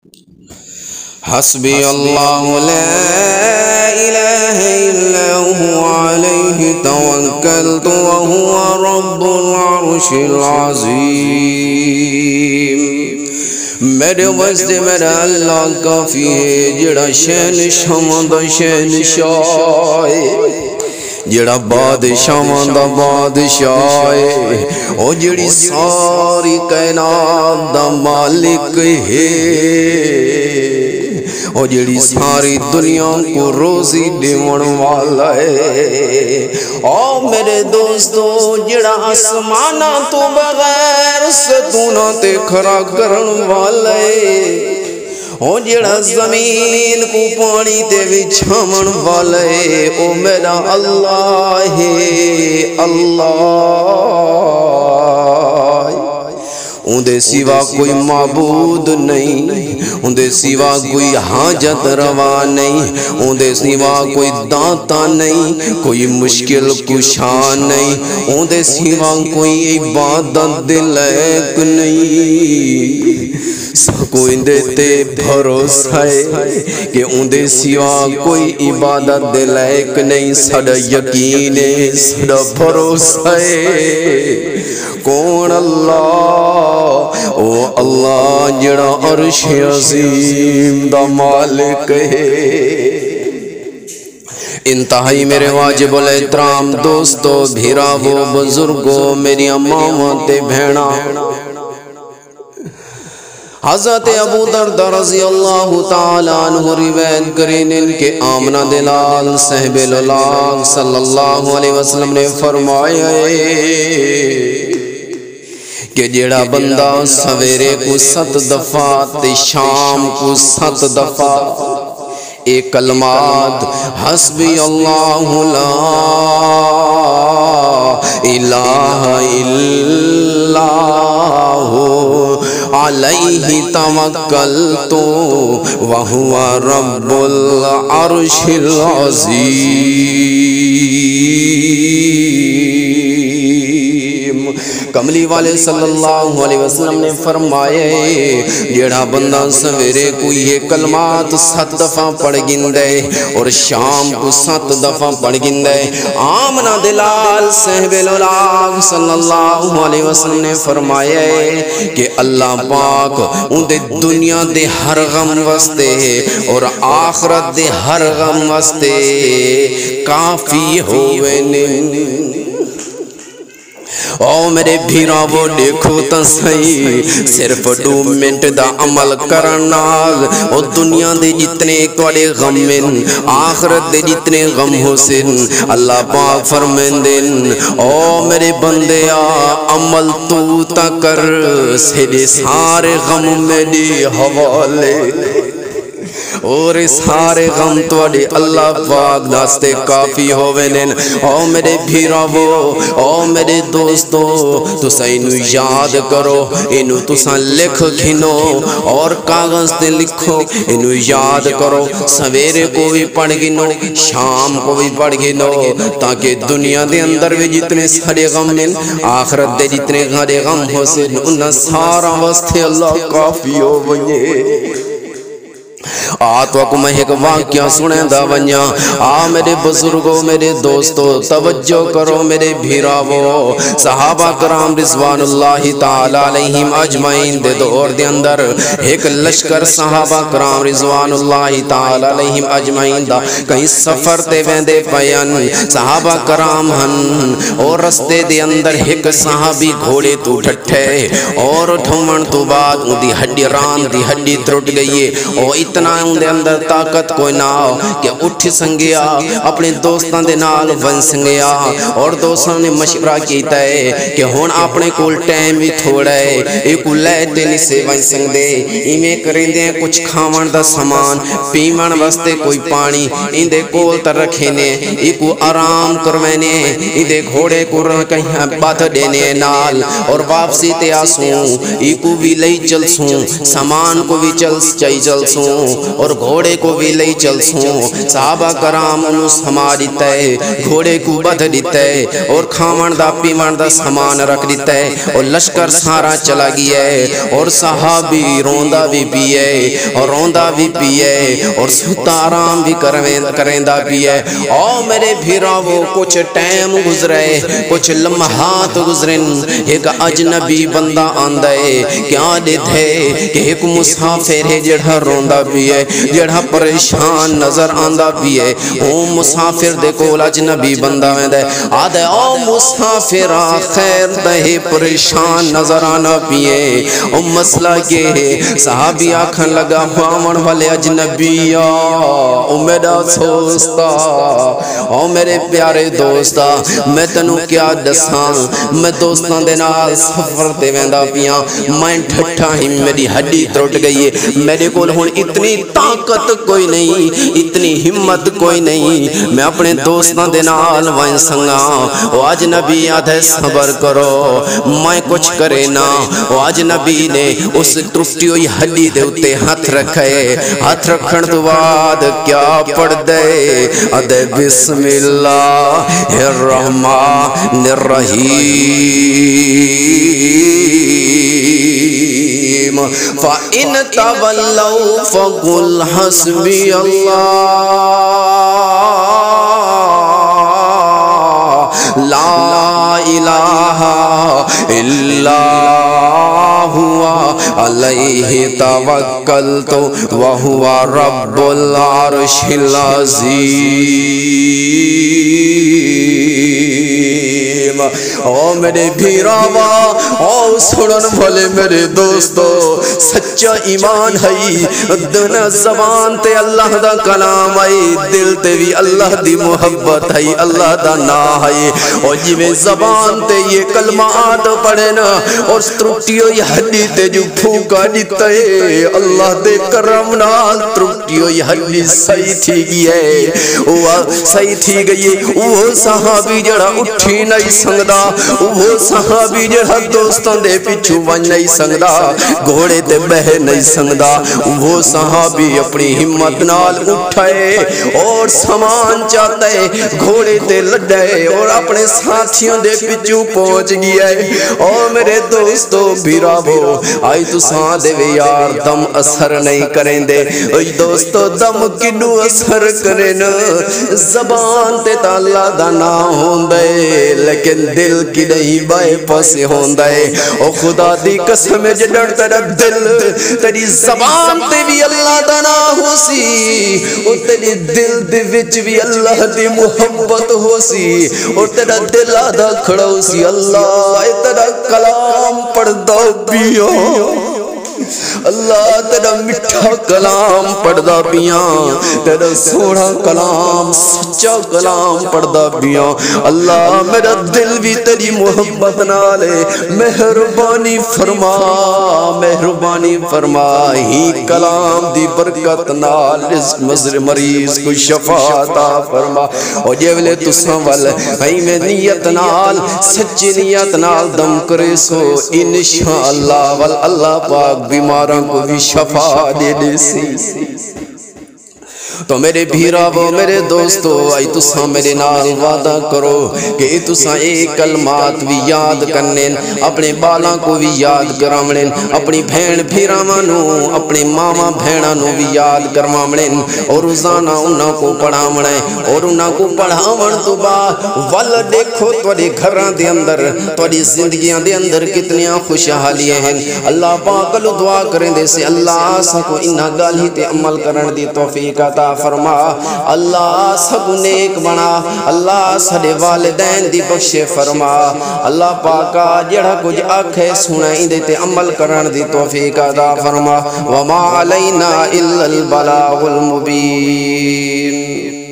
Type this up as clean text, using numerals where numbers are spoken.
حسبی اللہ لا الہ الا هو علیہ توکلت وهو رب العرش العظیم۔ میرے واسطے میرا اللہ کافی ہے، جڑا شین شمد شین شاہ، جڑا بادشاہ دا بادشاہ ہے، او جڑی ساری کائنات دا مالک ہے، او جڑی ساری دنیا کو روزی دیون والا ہے۔ او میرے دوستو، جڑا آسمانہ تو بغیر ستونہ تے کھڑا کرن والا ہے، او جڑا زمین کو پانی تے بچھاون والا ہے، او میرا اللہ ہے، اللہ۔ اندے سوا کوئی معبود نہیں، اندے سوا کوئی حاجت روا نہیں، اندے سوا کوئی داتا نہیں، کوئی مشکل کشا نہیں، اندے سوا کوئی عبادت دلائق نہیں۔ سکو اندے تے بھروسہ ہے کہ اندے سوا کوئی عبادت دلائق نہیں، سڑا یقین ہے، سڑا بھروسہ ہے۔ کون اللہ؟ او اللہ جڑا عرش عظیم دا مالک ہے۔ انتہائی میرے واجب الاحترام دوستو، بھیراوو، بزرگو، میری اماں تے بھیڑا، حضرت ابو دردہ رضی اللہ تعالی عنہ روایت کریں ان کے آمنہ دلال صاحب اللہ صلی اللہ علیہ وسلم نے فرمایا کہ جڑا بندہ سویرے کو 7 دفعہ تے شام کو 7 دفعہ ایک کلمات حسبی اللہ لا الہ الا ہو علیہ توکلت وہو رب العرش العظیم۔ کملی والے صلی اللہ علیہ وسلم نے فرمائے جڑا بندہ سویرے کو یہ کلمات 7 دفعہ پڑھ گندے اور شام کو 7 دفعہ پڑھ گندے، آمنہ دلال صاحب اللہ صلی اللہ علیہ وسلم نے فرمائے کہ اللہ پاک ان دے دنیا دے ہر غم واسطے اور آخرت دے ہر غم واسطے کافی ہوئے نے۔ او میرے بھیراوو دیکھو تا صحیح، صرف 2 منٹ دا عمل کرنا او دنیا دے جتنے توڑے غم من آخرت دے جتنے غم ہو سن اللہ پاک فرمندن او میرے بندیا عمل تو تا کر سیدے سارے غم میری حوالے اور سارے غم توڑے اللہ پاک داستے کافی ہوئے۔ او میرے بھیراوو، او میرے دوستو، تسا انو یاد کرو، انو تسا لکھ گھنو اور کاغذ تے لکھو، انو یاد کرو، سویرے کو بھی پڑھ گنو، شام کو بھی پڑھ گنو، تاکہ دنیا دے اندر بھی جتنے سارے غم من آخرت دے جتنے سارے غم ہو سے انہا سارا واسطے اللہ کافی ہوئے۔ آتو کو میں ایک واقعہ سنیں دا ونیا، میرے بزرگوں، میرے دوستو، توجہ کرو میرے بھیراوو، صحابہ کرام رضوان اللہ تعالی علیہم اجمعین دے دور دے اندر ایک لشکر صحابہ کرام رضوان اللہ تعالی علیہم اجمعین دا کہیں سفر تے ویندے پیان، صحابہ کرام ہن اور رستے دے اندر ایک صحابی گھوڑے تو ڈھٹھے اور ٹھمن تو بعد ان دی ہڈی ران دی ہڈی ترٹ گئی ہے، اور اتنا ان دے اندر طاقت کوئی نہ ہو کہ اٹھ سنگیا، اپنے دوستان دے نال ون سنگیا، اور دوستان نے مشورہ کیتا ہے کہ ہون اپنے کول ٹائم بھی تھوڑا ہے، ایک لیتے نہیں سے ون سنگ دے، ایمیں کریں دیں کچھ کھاون دا سامان، پیمن واسطے کوئی پانی ان دے کول تر رکھینے، ایکو آرام کروینے، ان دے گھوڑے کو کہیں بات دینے نال، اور واپسی تے آسوں، ایکو بھی لئی چل سوں، سامان کو بھی چل چل سوں، اور گھوڑے کو بھی لئی چل سوں صحابہ کرام انہوں سما دیتا ہے گھوڑے کو بدھ دیتا ہے اور کھاون دا پیون دا سامان رکھ دیتا ہے اور لشکر سارا چلا گیا ہے اور صحابی روندہ بھی پیے اور روندہ بھی پیے اور ستا آرام بھی کرندہ پیے اور میرے بھیراو کچھ ٹائم گزرے کچھ لمحات گزرن ایک اجنبی بندہ آندے کیا دیتے کہ ایک مسافر ہے جڑھا روندہ بھی ہے جڑھا پریشان نظر آندہ بھی ہے او مسافر دے کول اجنبی بندہ میں دے آدھے او مسافر خیر دے پریشان نظر آنا بھی ہے او مسئلہ یہ ہے صحابی آکھن لگا پاون والے اجنبی او میرا دوستا او میرے پیارے دوستا میں تنو کیا دساں میں دوستان دے نال سفر تے ویندا پیاں میں ٹھٹھا ہی میری ہڈی ٹوٹ گئی ہے میرے کول ہن اتنی طاقت کوئی نہیں اتنی ہمت کوئی نہیں میں اپنے دوستان دے نال وائن سنگا او اجنبی آدھے صبر کرو میں کچھ کرے نا او اجنبی نے اس ٹوٹی ہوئی ہڈی دے اوتے ہاتھ رکھے ہاتھ رکھن تو بعد کیا پڑھ دے ادے بسم اللہ الرحمن الرحیم فَإِن تَوَلَّوْا فَقُلْ حَسْبِيَ اللَّهُ لَا إِلَٰهَ إِلَّا هُوَ عَلَيْهِ تَوَكَّلْتُ وَهُوَ رَبُّ الْعَرْشِ الْعَظِيمِ او میرے بھیراوا او سنن بھلے میرے دوستو سچا ایمان ہے دنیا زبان تے اللہ دا کلام ہے دل تے بھی اللہ دی محبت ہے اللہ دا نا ہے اور جی میں زبان تے یہ کلمات پڑھے نا اور ترٹی ہوئی ہڈی تے جو پھوکا دیتا ہے اللہ دے کرم نال ترٹی ہوئی ہڈی صحیح تھی گئی ہے وہ صحیح تھی گئی وہ صحابی جڑا اٹھی نہیں سنگدا وہ صحابی جڑا دوستان دے پچھو ون نہیں سنگدا گھوڑے تے بہ نہیں سنگدا وہ صحابی اپنی ہمت نال اٹھائے اور سامان چاہتا ہے گھوڑے تے لڑے اور اپنے ساتھیوں دے پچھو پہنچ گیا ہے اور میرے دوستو بھیراو آئی تو ساں دے وے یار دم اثر نہیں کریں دے اوہ دوستو دم کنو اثر کریں زبان تے تعالی دا نا ہوندے لیکن دل کی نہیں بائے پاسے ہوندے او خدا دی قسم جڑ تیرا دل تیری زبان تے بھی اللہ دا نا ہو سی او تیری دل دے وچ بھی اللہ دی محبت ہو سی اور تیرا دل آدھا کھڑا ہو سی اللہ تیرا کلام پڑھ دو پیو اللہ تیرا مٹھا کلام پڑھدا پیاں تیرا سوڑا کلام سچا کلام پڑھدا پیاں اللہ میرا دل بھی تیری محبت نالے مہربانی فرما ہی کلام دی برکت نال اس مریض کو شفا عطا فرما اور جیولے تساں ول ہی میں نیت نال سچی نیت نال دم کرے سو انشاءاللہ واللہ پاک بیماراں کو بھی شفا دے سی تو میرے بھیراو میرے دوستو آئی تساں میرے نال وعدہ کرو کہ تساں ایک کلمات بھی یاد کرنین اپنے بالاں کو بھی یاد کرامنین اپنی بھین بھیراوانو اپنے ماما بھینانو بھی یاد کرامنین اور روزانہ انہاں کو پڑھامنے اور انہاں کو پڑھاون تو بعد ول دیکھو توڑے گھران دے اندر توڑی زندگیاں دے اندر کتنیاں خوشحالیاں ہیں اللہ پاک لو دعا کریں دے سے اللہ سکو انہاں گالی تے عمل کرن دی توفیق عطا فرما اللہ سب نیک بنا اللہ سڑے والدین دی بخشے فرما اللہ پاکا جڑا کچھ آنکھیں سنائیں دیتے عمل کرن دی توفیق عطا فرما وما علینا الا البلاغ المبین